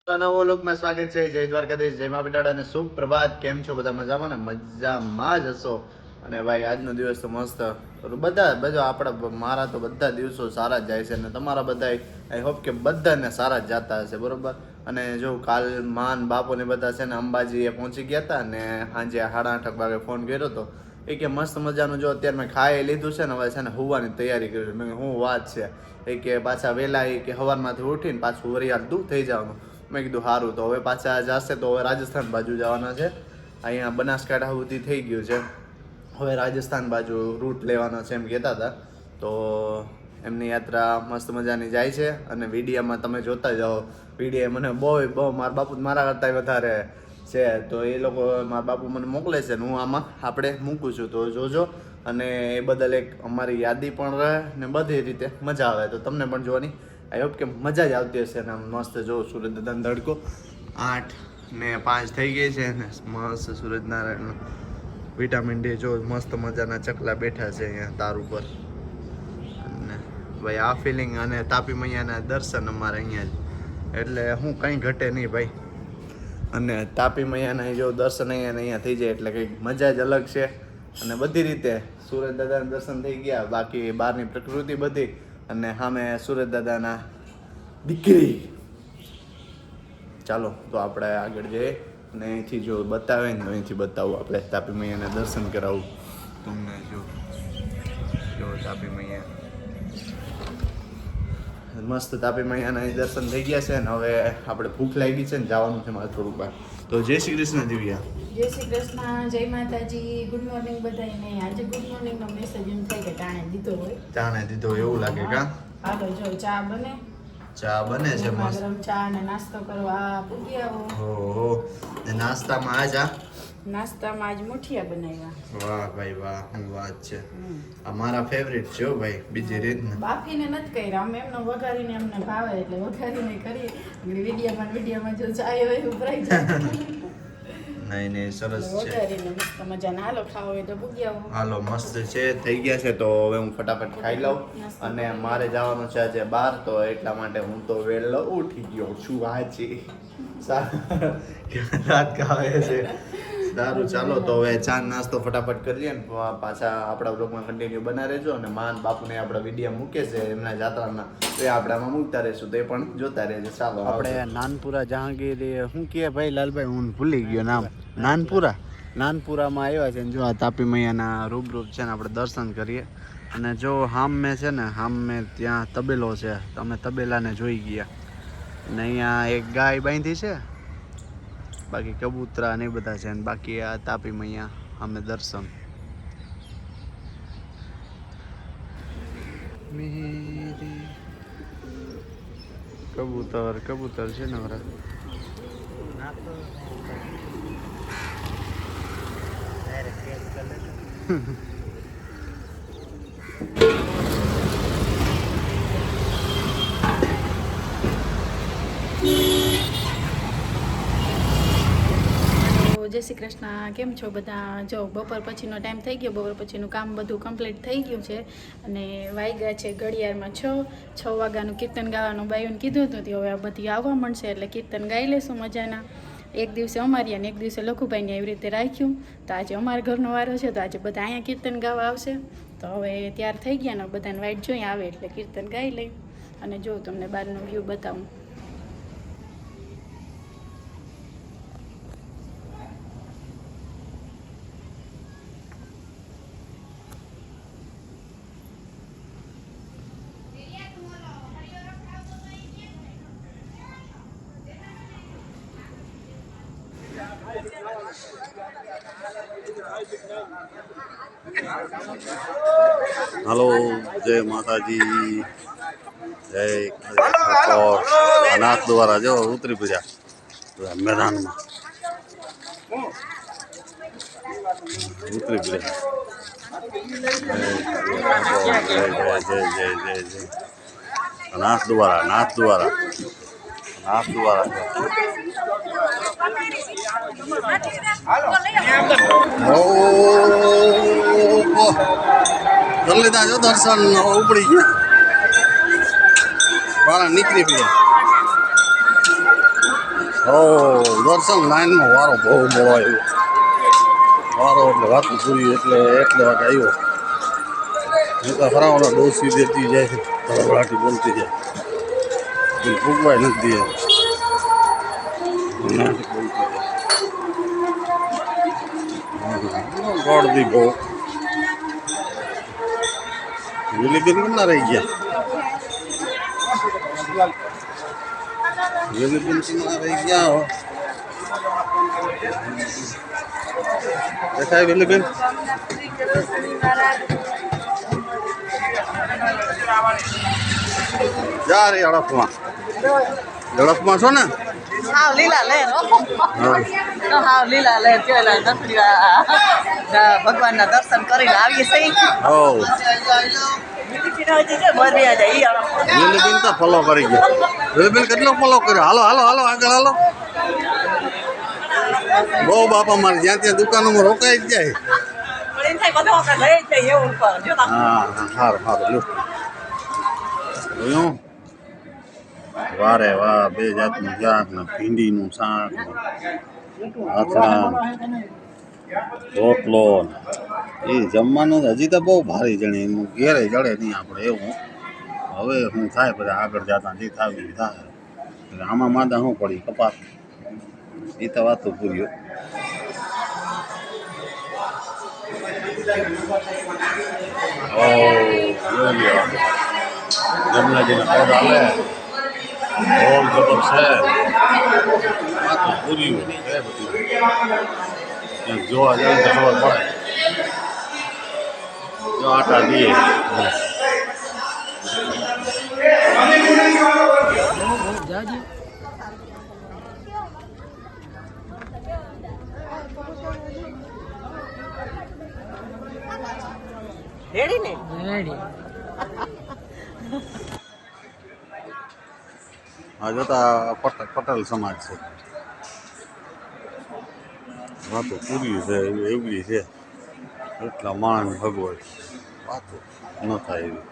નવો લોકમાં સ્વાગત છે. જય દ્વારકાધીશ, જય મા બેટાડા અને શુભ પ્રભાત. કેમ છો બધા? મજામાં ને? મજામાં જ હશો. અને ભાઈ આજનો દિવસ તો મસ્ત બધા આપણા મારા તો બધા દિવસો સારા જ જાય છે અને તમારા બધા આઈ હોપ કે બધાને સારા જ જતા હશે, બરોબર. અને જો કાલ માન બાપુ ને બધા છે ને અંબાજીએ પહોંચી ગયા હતા ને સાંજે 8:30 વાગે ફોન કર્યો હતો. એ કે મસ્ત મજાનું જો અત્યારે મેં ખાઈ લીધું છે ને, હવે છે ને હોવાની તૈયારી કરી. મેં હું વાત છે એ કે પાછા વહેલા એ કે સવારમાંથી ઉઠીને પાછું વરિયાળ દૂર થઈ જવાનું. મેં કીધું સારું, તો હવે પાછા જશે તો હવે રાજસ્થાન બાજુ જવાના છે. અહીંયા બનાસકાંઠા સુધી થઈ ગયું છે, હવે રાજસ્થાન બાજુ રૂટ લેવાનો છે એમ કહેતા હતા. તો એમની યાત્રા મસ્ત મજાની જાય છે અને વિડીયામાં તમે જોતા જાઓ. વિડીયો મને બહુ મારા બાપુ મારા કરતાં વધારે છે, તો એ લોકો મારા બાપુ મને મોકલે છે ને હું આમાં આપણે મૂકું છું, તો જોજો. અને એ બદલ એક અમારી યાદી પણ રહે ને બધી રીતે મજા આવે, તો તમને પણ જોવાની આઈ હોપ કે મજા જ આવતી હશે. ને આમ મસ્ત જો સૂરજદાદાનો તડકો 8:05 થઈ ગઈ છે ને મસ્ત સૂરજનારાયણનો વિટામિન ડી જો મસ્ત મજાના ચકલા બેઠા છે અહીંયા તાર ઉપર. અને ભાઈ આ ફિલિંગ અને તાપી મૈયાના દર્શન અમારે અહીંયા જ, એટલે હું કંઈ ઘટે નહીં ભાઈ. અને તાપી મૈયાના જો દર્શન અહીંયા થઈ જાય એટલે કંઈક મજા જ અલગ છે. અને બધી રીતે સૂરજ દાદાના દર્શન થઈ ગયા, બાકી બહારની પ્રકૃતિ બધી અને સામે સૂરજ દાદાના દીકરી. ચાલો તો આપણે આગળ જઈએ અને અહીંથી જો બતાવે ને અહીંથી બતાવું આપણે તાપી મૈયાના દર્શન કરાવું તમને. જો તાપી મૈયા મસ્ત તાપી મૈયાના દર્શન થઈ ગયા છે ને હવે આપણે ભૂખ લાગી છે ને જવાનું છે મારે થોડુંક બહાર. તો જય શ્રી કૃષ્ણ દિવ્યા. જય શ્રી કૃષ્ણ, જય માતાજી, ગુડ મોર્નિંગ બધાને. આજે ગુડ મોર્નિંગ નો મેસેજ એમ થાય કે ટાણે દીધો હોય. ટાણે દીધો એવું લાગે કા? હાલો જો ચા બને. ચા બને છે મસ્ત. ગરમ ચા અને નાસ્તો કરવા પૂગી આવો. ઓહો, ને નાસ્તામાં આજા નાસ્તામાં આજ મુઠિયા બનાવ્યા. વાહ ભાઈ વાહ, શું વાત છે. આ મારા ફેવરિટ છે ભાઈ, બીજી રીતના. બાફીને નથી કર્યા, અમે એમનો વઘારીને અમને ભાવે એટલે વઘારીને કરી. વિડીયામાં જો ચા હોય ઉભરાઈ જાય. નહીં સરસ છે. વઘારીને મસ્ત મજાના. હાલો ખાવો હોય તો પૂગી આવો. હાલો મસ્ત છે, થઈ ગયા છે. તો હવે હું ફટાફટ ખાઈ લઉં અને મારે જવાનું છે આજે બહાર, તો એટલા માટે હું તો વહેલો ઉઠી ગયો છું આજે. રાત કાવે છે. સારું ચાલો તો હવે ચા નાસ્તો ફટાફટ કરીએ ને પાછા આપણા બ્લોગમાં કન્ટિન્યુ બના રહેજો. અને માન બાપુને આપણા વિડીયો મૂકે છે એમના જાત્રાના, તો એ આપણામાં મૂકતા રહેશું, તો એ પણ જોતા રહેજો. ચાલો આપણે નાનપુરા જહાંગીર શું કહે ભાઈ લાલભાઈ, હું ભૂલી ગયો નામ. નાનપુરામાં આવ્યા છે ને જો આ તાપી મૈયાના રૂબરૂપ છે ને આપણે દર્શન કરીએ. અને જો હામે છે ને હામે ત્યાં તબેલો છે, તો અમે તબેલાને જોઈ ગયા. અને અહીંયા એક ગાય બાંધી છે, બાકી કબૂતરા ને બધા છે. બાકી આ તાપી મૈયા અમે દર્શન. કબૂતર છે ને વરા. જય શ્રી કૃષ્ણ, કેમ છો બધા? જો બપોર પછીનો ટાઈમ થઈ ગયો, બપોર પછીનું કામ બધું કમ્પ્લીટ થઈ ગયું છે અને વાગ્યા છે ઘડિયાળમાં 6 વાગ્યાનું કીર્તન ગાવાનું બાયુને કીધું હતું. હવે આ બધી આવવા મળશે એટલે કીર્તન ગાઈ લેશું મજાના. એક દિવસે અમારી અને એક દિવસે લખુભાઈને એવી રીતે રાખ્યું. તો આજે અમારા ઘરનો વારો છે, તો આજે બધા અહીંયા કીર્તન ગાવા આવશે. તો હવે તૈયાર થઈ ગયા ને બધાને વાઇટ જોઈ આવે એટલે કીર્તન ગાઈ લઈ. અને જો તમને બહારનો વ્યૂ બતાવું. હલો, જય માતાજી, જય ઠાકોર. અનાથ દ્વારા જો ઉતરી પડ્યા મેદાનમાં, ઉતરી પડ્યા. જય નાથ દ્વારા કરી લીધા જો દર્શન. ઉપડી ગયા બાળા, નીકળી પડ્યા. ઓ દર્શન લાઈનમાં વારો બહુ મોડો આવ્યો. વારો એટલે વાતું પૂરી એટલે વાગે આવ્યો. નહીં તો ફરાવાના ડોસી દેતી જાય છે, ધડધડાટી બોલતી જાય. ફૂગવાય નથી દે. બોલતી જાય ગોળદી બહુ વિલીબેન કેમ ના રહી ગયા? વિલીબેન કેમ ના રહી ગયા? હો દેખાય વિલીબેન? જા રે હડપમાં છો ને? હાવ લીલા લહેર હાવ લીલા લહેર જોયેલા ભગવાનના દર્શન કરીને આવીએ છીએ. હો મરિયા જાય વિલીબેન તો ફોલો કરી ગયા. વિલીબેન કેટલો ફોલો કર્યો? હાલો હાલો હાલો આગળ હાલો. બહુ બાપા મારે જ્યાં ત્યાં દુકાનોમાં રોકાઈ જ જાય. હા સારું સારું લો. વારે વાહ બે જાતનું શાક ને ભીંડીનું શાક અથાણ રોટલો એ જમવાનું હજી તો બહુ ભારી જણે એનું ઘેરે જડે નહીં આપણે એવું. હવે શું થાય બધા આગળ જતા જે થાય એ થાય. એટલે આમાં માદા શું પડી કપાસ એ તો વાતો પૂર્યો. જમનાજીના પદ હાલે હોલ જબર છે. વાતો પૂર્યું એ બધું ક્યાંક જોવા જાય તો ખબર પડે. જો આટા દઈએ રેડી ને આ જોતા પટેલ સમાજ છે. વાતો પૂરી છે એવી છે. એટલા માણસ ભગવાન વાતો ન થાય એવી.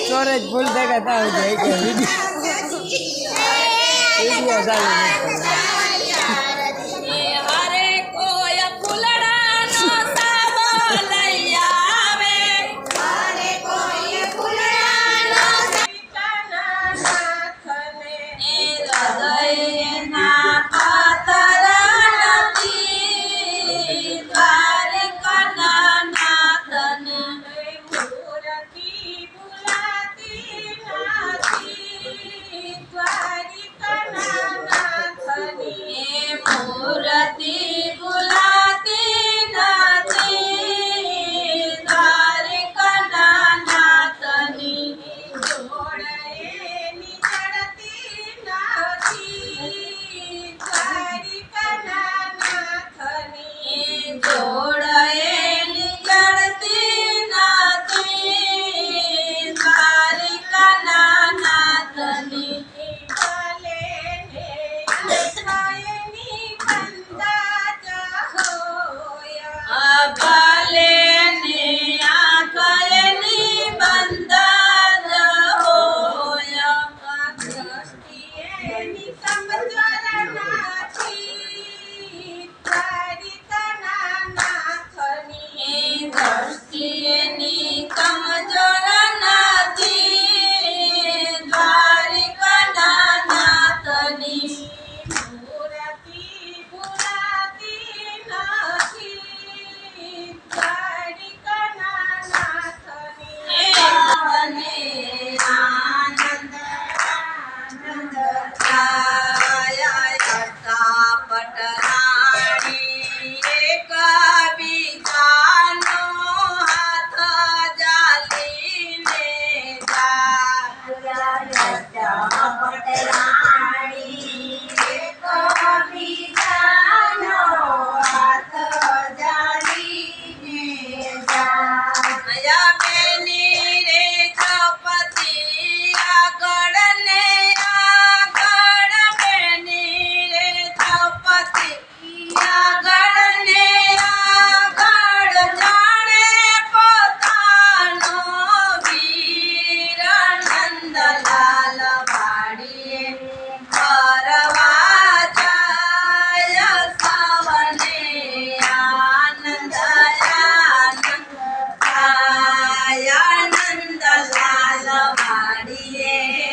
સ્ટોરેજ ફૂલ દેખાતા હોય છે કે વિડીયો ચાલુ જય